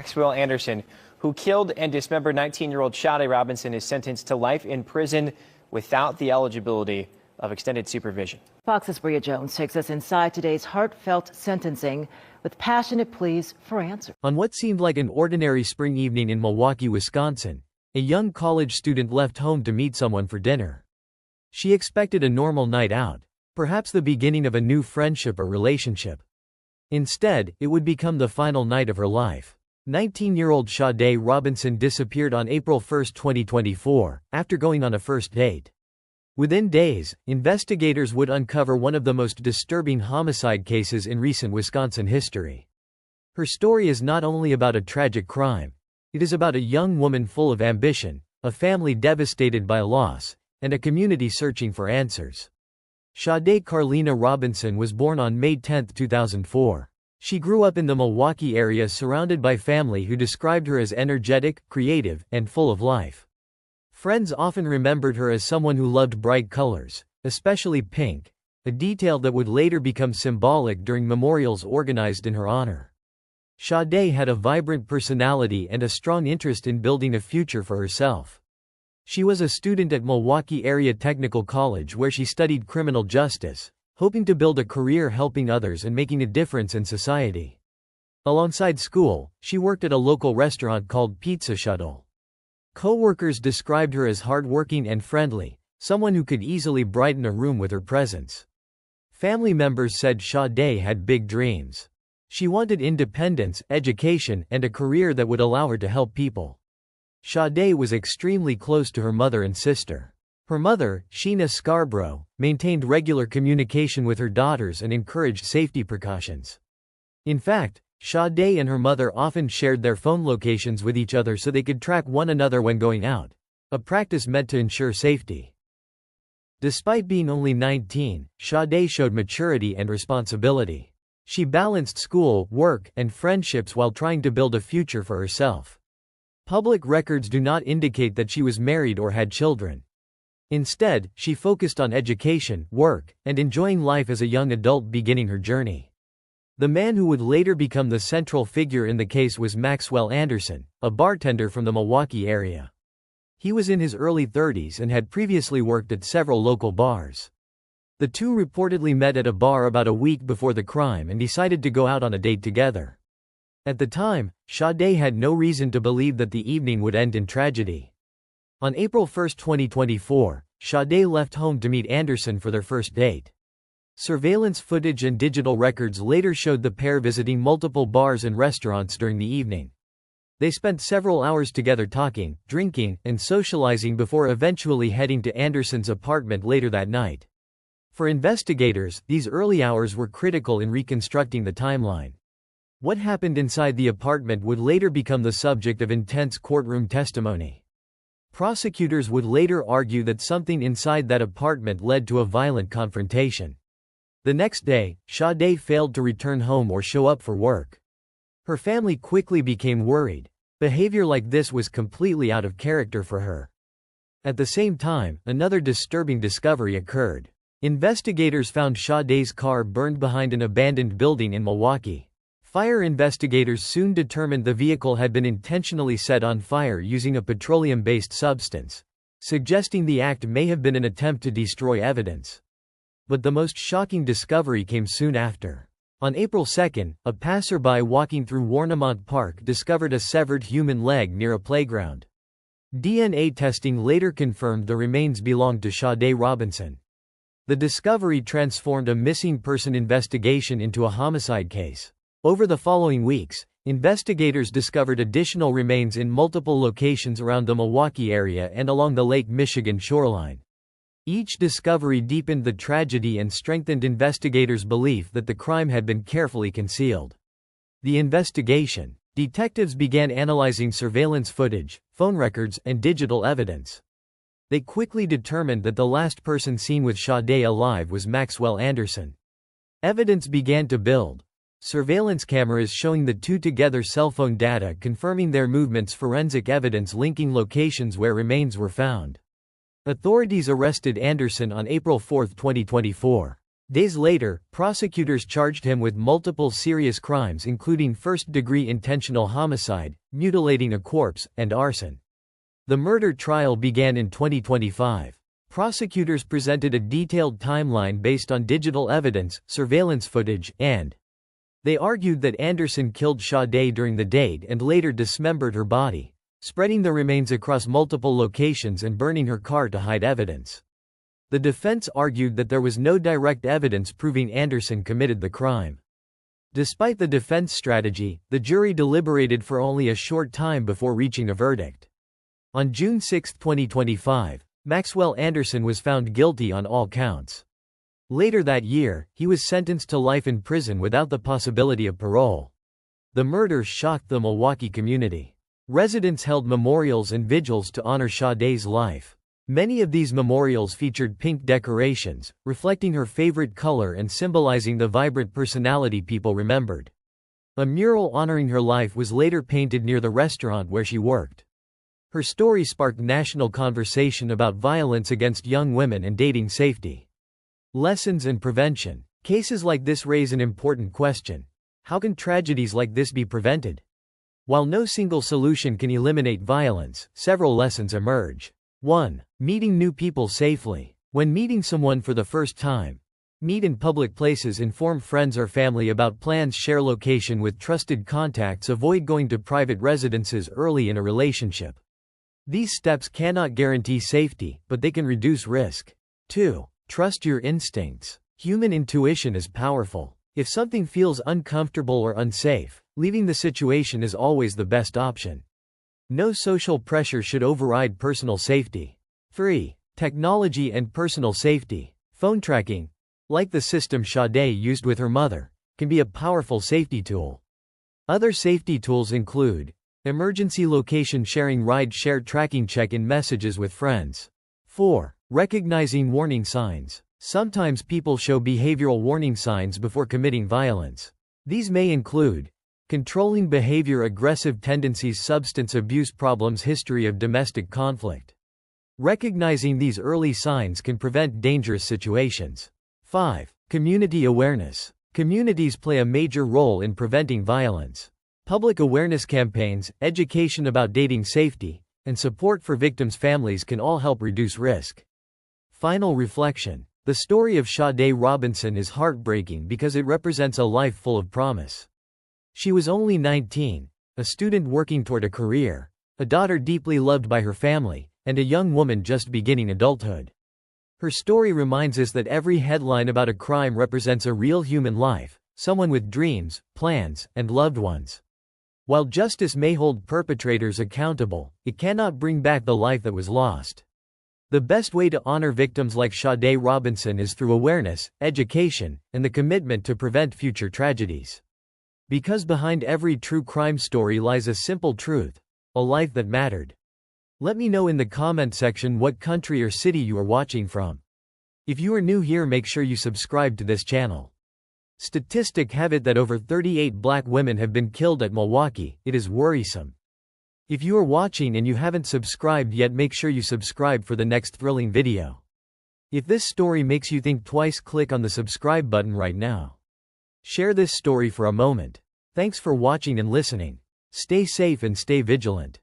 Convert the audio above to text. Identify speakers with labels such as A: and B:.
A: Maxwell Anderson, who killed and dismembered 19-year-old Sade Robinson, is sentenced to life in prison without the eligibility of extended supervision.
B: Fox's Bria Jones takes us inside today's heartfelt sentencing with passionate pleas for answers.
C: On what seemed like an ordinary spring evening in Milwaukee, Wisconsin, a young college student left home to meet someone for dinner. She expected a normal night out, perhaps the beginning of a new friendship or relationship. Instead, it would become the final night of her life. 19-year-old Sade Robinson disappeared on April 1, 2024, after going on a first date. Within days, investigators would uncover one of the most disturbing homicide cases in recent Wisconsin history. Her story is not only about a tragic crime, it is about a young woman full of ambition, a family devastated by loss, and a community searching for answers. Sade Carlina Robinson was born on May 10, 2004. She grew up in the Milwaukee area surrounded by family who described her as energetic, creative, and full of life. Friends often remembered her as someone who loved bright colors, especially pink, a detail that would later become symbolic during memorials organized in her honor. Sade had a vibrant personality and a strong interest in building a future for herself. She was a student at Milwaukee Area Technical College where she studied criminal justice, hoping to build a career helping others and making a difference in society. Alongside school, she worked at a local restaurant called Pizza Shuttle. Co-workers described her as hardworking and friendly, someone who could easily brighten a room with her presence. Family members said Sade had big dreams. She wanted independence, education, and a career that would allow her to help people. Sade was extremely close to her mother and sister. Her mother, Sheena Scarborough, maintained regular communication with her daughters and encouraged safety precautions. In fact, Sade and her mother often shared their phone locations with each other so they could track one another when going out, a practice meant to ensure safety. Despite being only 19, Sade showed maturity and responsibility. She balanced school, work, and friendships while trying to build a future for herself. Public records do not indicate that she was married or had children. Instead, she focused on education, work, and enjoying life as a young adult beginning her journey. The man who would later become the central figure in the case was Maxwell Anderson, a bartender from the Milwaukee area. He was in his early 30s and had previously worked at several local bars. The two reportedly met at a bar about a week before the crime and decided to go out on a date together. At the time, Sade had no reason to believe that the evening would end in tragedy. On April 1, 2024, Sade left home to meet Anderson for their first date. Surveillance footage and digital records later showed the pair visiting multiple bars and restaurants during the evening. They spent several hours together talking, drinking, and socializing before eventually heading to Anderson's apartment later that night. For investigators, these early hours were critical in reconstructing the timeline. What happened inside the apartment would later become the subject of intense courtroom testimony. Prosecutors would later argue that something inside that apartment led to a violent confrontation. The next day, Sade failed to return home or show up for work. Her family quickly became worried. Behavior like this was completely out of character for her. At the same time, another disturbing discovery occurred. Investigators found Sade's car burned behind an abandoned building in Milwaukee. Fire investigators soon determined the vehicle had been intentionally set on fire using a petroleum-based substance, suggesting the act may have been an attempt to destroy evidence. But the most shocking discovery came soon after. On April 2, a passerby walking through Warnemont Park discovered a severed human leg near a playground. DNA testing later confirmed the remains belonged to Sade Robinson. The discovery transformed a missing person investigation into a homicide case. Over the following weeks, investigators discovered additional remains in multiple locations around the Milwaukee area and along the Lake Michigan shoreline. Each discovery deepened the tragedy and strengthened investigators' belief that the crime had been carefully concealed. The investigation. Detectives began analyzing surveillance footage, phone records, and digital evidence. They quickly determined that the last person seen with Sade alive was Maxwell Anderson. Evidence began to build. Surveillance cameras showing the two together, cell phone data confirming their movements, forensic evidence linking locations where remains were found. Authorities arrested Anderson on April 4, 2024. Days later, prosecutors charged him with multiple serious crimes including first-degree intentional homicide, mutilating a corpse, and arson. The murder trial began in 2025. Prosecutors presented a detailed timeline based on digital evidence, surveillance footage, and they argued that Anderson killed Sade during the date and later dismembered her body, spreading the remains across multiple locations and burning her car to hide evidence. The defense argued that there was no direct evidence proving Anderson committed the crime. Despite the defense strategy, the jury deliberated for only a short time before reaching a verdict. On June 6, 2025, Maxwell Anderson was found guilty on all counts. Later that year, he was sentenced to life in prison without the possibility of parole. The murder shocked the Milwaukee community. Residents held memorials and vigils to honor Sade's life. Many of these memorials featured pink decorations, reflecting her favorite color and symbolizing the vibrant personality people remembered. A mural honoring her life was later painted near the restaurant where she worked. Her story sparked national conversation about violence against young women and dating safety. Lessons and prevention. Cases like this raise an important question. How can tragedies like this be prevented? While no single solution can eliminate violence, several lessons emerge. 1. Meeting new people safely. When meeting someone for the first time, meet in public places, inform friends or family about plans, share location with trusted contacts, avoid going to private residences early in a relationship. These steps cannot guarantee safety, but they can reduce risk. 2. Trust your instincts. Human intuition is powerful. If something feels uncomfortable or unsafe, leaving the situation is always the best option. No social pressure should override personal safety. 3. Technology and personal safety. Phone tracking, like the system Sade used with her mother, can be a powerful safety tool. Other safety tools include emergency location sharing, ride-share tracking, check-in messages with friends. 4. Recognizing warning signs. Sometimes people show behavioral warning signs before committing violence. These may include controlling behavior, aggressive tendencies, substance abuse problems, history of domestic conflict. Recognizing these early signs can prevent dangerous situations. 5. Community awareness. Communities play a major role in preventing violence. Public awareness campaigns, education about dating safety, and support for victims' families can all help reduce risk. Final reflection. The story of Sade Robinson is heartbreaking because it represents a life full of promise. She was only 19, a student working toward a career, a daughter deeply loved by her family, and a young woman just beginning adulthood. Her story reminds us that every headline about a crime represents a real human life, someone with dreams, plans, and loved ones. While justice may hold perpetrators accountable, it cannot bring back the life that was lost. The best way to honor victims like Sade Robinson is through awareness, education, and the commitment to prevent future tragedies. Because behind every true crime story lies a simple truth: a life that mattered. Let me know in the comment section what country or city you are watching from. If you are new here, make sure you subscribe to this channel. Statistics have it that over 38 black women have been killed at Milwaukee. It is worrisome. If you are watching and you haven't subscribed yet, make sure you subscribe for the next thrilling video. If this story makes you think twice, click on the subscribe button right now. Share this story for a moment. Thanks for watching and listening. Stay safe and stay vigilant.